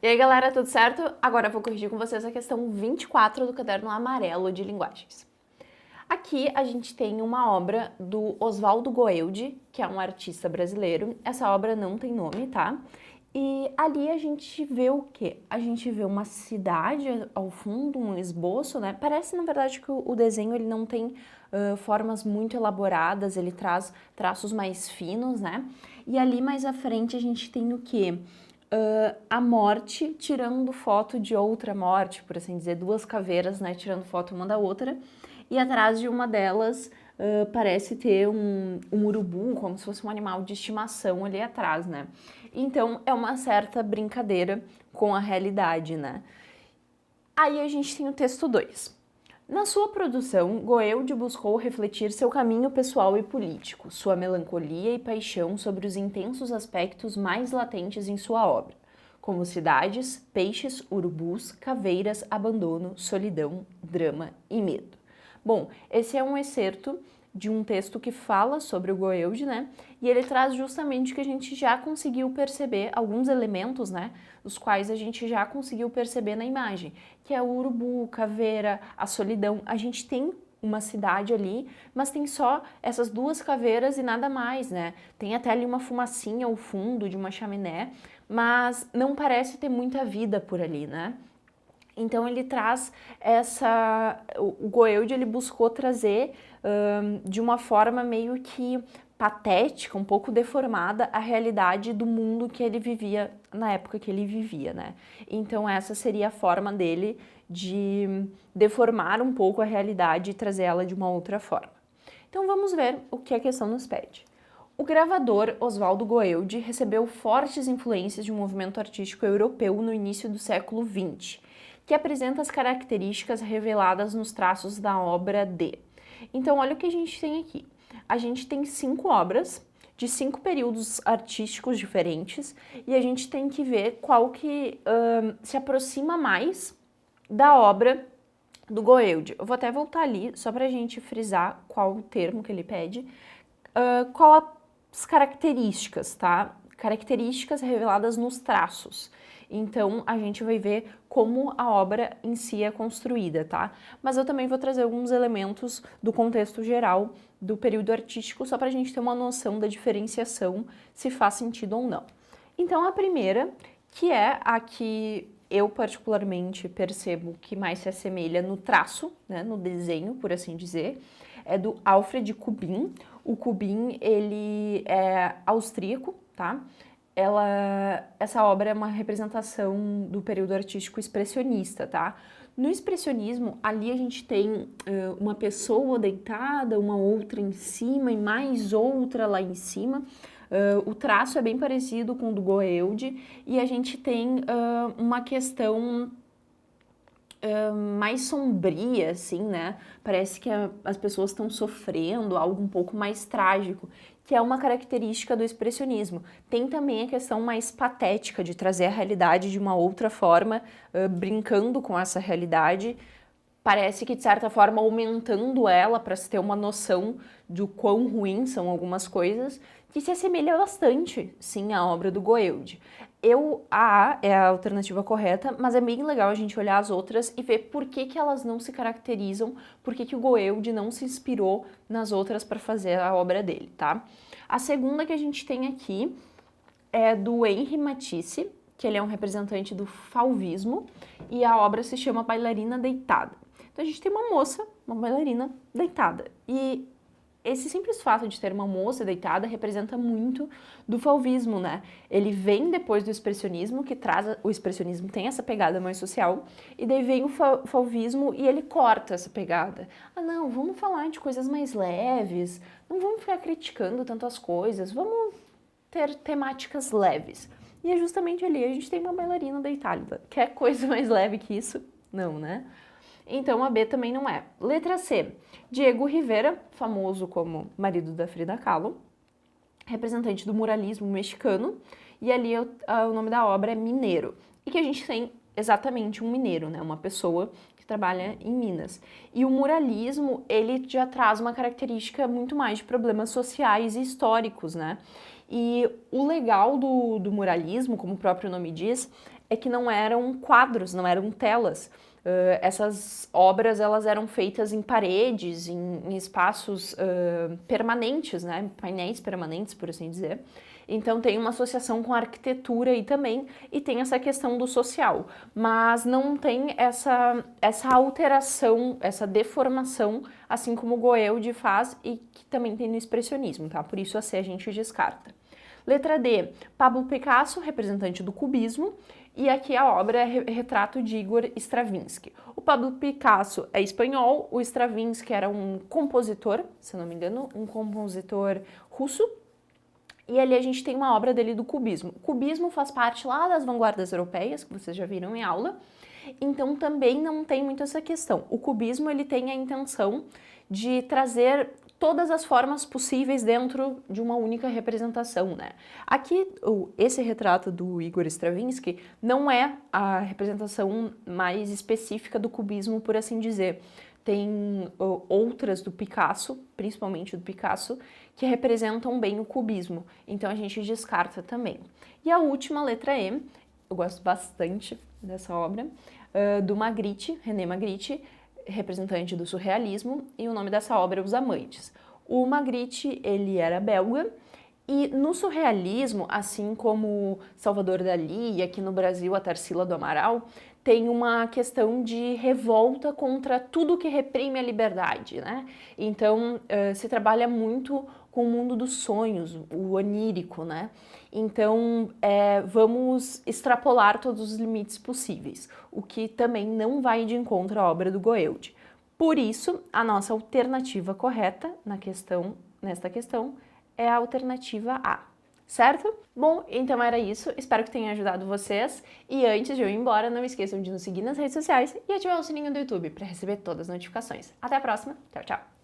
E aí, galera, tudo certo? Agora eu vou corrigir com vocês a questão 24 do caderno amarelo de linguagens. Aqui a gente tem uma obra do Oswaldo Goeldi, que é um artista brasileiro. Essa obra não tem nome, tá? E ali a gente vê o quê? A gente vê uma cidade ao fundo, um esboço, né? Parece, na verdade, que o desenho ele não tem formas muito elaboradas, ele traz traços mais finos, né? E ali mais à frente a gente tem o quê? A morte tirando foto de outra morte, por assim dizer, duas caveiras, né, tirando foto uma da outra, e atrás de uma delas parece ter um urubu, como se fosse um animal de estimação ali atrás, né? Então é uma certa brincadeira com a realidade, né? Aí a gente tem o texto 2. Na sua produção, Goeldi buscou refletir seu caminho pessoal e político, sua melancolia e paixão sobre os intensos aspectos mais latentes em sua obra, como cidades, peixes, urubus, caveiras, abandono, solidão, drama e medo. Bom, esse é um excerto de um texto que fala sobre o Goeldi, né? E ele traz justamente que a gente já conseguiu perceber alguns elementos, né? Os quais a gente já conseguiu perceber na imagem, que é o urubu, caveira, a solidão. A gente tem uma cidade ali, mas tem só essas duas caveiras e nada mais, né? Tem até ali uma fumacinha ao fundo de uma chaminé, mas não parece ter muita vida por ali, né? Então ele traz o Goeldi ele buscou trazer de uma forma meio que patética, um pouco deformada, a realidade do mundo que ele vivia na época que ele vivia, né? Então essa seria a forma dele de deformar um pouco a realidade e trazer ela de uma outra forma. Então vamos ver o que a questão nos pede. O gravador Oswaldo Goeldi recebeu fortes influências de um movimento artístico europeu no início do século XX, que apresenta as características reveladas nos traços da obra de. Então, olha o que a gente tem aqui. A gente tem 5 obras de 5 períodos artísticos diferentes e a gente tem que ver qual que se aproxima mais da obra do Goeldi. Eu vou até voltar ali só para a gente frisar qual o termo que ele pede. Qual as características, tá? Características reveladas nos traços. Então, a gente vai ver como a obra em si é construída, tá? Mas eu também vou trazer alguns elementos do contexto geral do período artístico, só para a gente ter uma noção da diferenciação, se faz sentido ou não. Então, a primeira, que é a que eu particularmente percebo que mais se assemelha no traço, né, no desenho, por assim dizer, é do Alfred Kubin. O Kubin, ele é austríaco, tá? Essa obra é uma representação do período artístico expressionista, tá? No expressionismo, ali a gente tem uma pessoa deitada, uma outra em cima e mais outra lá em cima. O traço é bem parecido com o do Goeldi e a gente tem uma questão mais sombria, assim, né? Parece que as pessoas estão sofrendo algo um pouco mais trágico, que é uma característica do expressionismo. Tem também a questão mais patética de trazer a realidade de uma outra forma, brincando com essa realidade. Parece que, de certa forma, aumentando ela para se ter uma noção de quão ruins são algumas coisas, que se assemelha bastante, sim, à obra do Goeldi. A é a alternativa correta, mas é bem legal a gente olhar as outras e ver por que elas não se caracterizam, por que o Goeldi não se inspirou nas outras para fazer a obra dele, tá? A segunda que a gente tem aqui é do Henri Matisse, que ele é um representante do fauvismo, e a obra se chama Bailarina Deitada. Então a gente tem uma moça, uma bailarina deitada, e esse simples fato de ter uma moça deitada representa muito do fauvismo, né? Ele vem depois do expressionismo, que traz... O expressionismo tem essa pegada mais social, e daí vem o fauvismo e ele corta essa pegada. Ah, não, vamos falar de coisas mais leves, não vamos ficar criticando tanto as coisas, vamos ter temáticas leves. E é justamente ali, a gente tem uma bailarina deitada. Quer coisa mais leve que isso? Não, né? Então a B também não é. Letra C, Diego Rivera, famoso como marido da Frida Kahlo, representante do muralismo mexicano, e ali o nome da obra é Mineiro. E que a gente tem exatamente um mineiro, né? Uma pessoa que trabalha em Minas. E o muralismo, ele já traz uma característica muito mais de problemas sociais e históricos, né? E o legal do muralismo, como o próprio nome diz, é que não eram quadros, não eram telas. Essas obras elas eram feitas em paredes, em espaços permanentes, né? Painéis permanentes, por assim dizer. Então tem uma associação com a arquitetura aí também, e tem essa questão do social, mas não tem essa alteração, essa deformação, assim como o Goeldi faz e que também tem no expressionismo, tá? Por isso a C a gente descarta. Letra D, Pablo Picasso, representante do cubismo, e aqui a obra é Retrato de Igor Stravinsky. O Pablo Picasso é espanhol, o Stravinsky era um compositor, se não me engano, um compositor russo, e ali a gente tem uma obra dele do cubismo. O cubismo faz parte lá das vanguardas europeias, que vocês já viram em aula, então também não tem muito essa questão. O cubismo ele tem a intenção de trazer todas as formas possíveis dentro de uma única representação, né? Aqui, esse retrato do Igor Stravinsky não é a representação mais específica do cubismo, por assim dizer. Tem outras do Picasso, principalmente do Picasso, que representam bem o cubismo, então a gente descarta também. E a última, letra E, eu gosto bastante dessa obra, do Magritte, René Magritte, representante do surrealismo, e o nome dessa obra é Os Amantes. O Magritte, ele era belga, e no surrealismo, assim como Salvador Dalí e aqui no Brasil a Tarsila do Amaral, tem uma questão de revolta contra tudo que reprime a liberdade, né? Então, se trabalha muito com o mundo dos sonhos, o onírico, né? Então, vamos extrapolar todos os limites possíveis, o que também não vai de encontro à obra do Goeldi. Por isso, a nossa alternativa correta nesta questão é a alternativa A, certo? Bom, então era isso, espero que tenha ajudado vocês, e antes de eu ir embora, não esqueçam de nos seguir nas redes sociais e ativar o sininho do YouTube para receber todas as notificações. Até a próxima, tchau, tchau!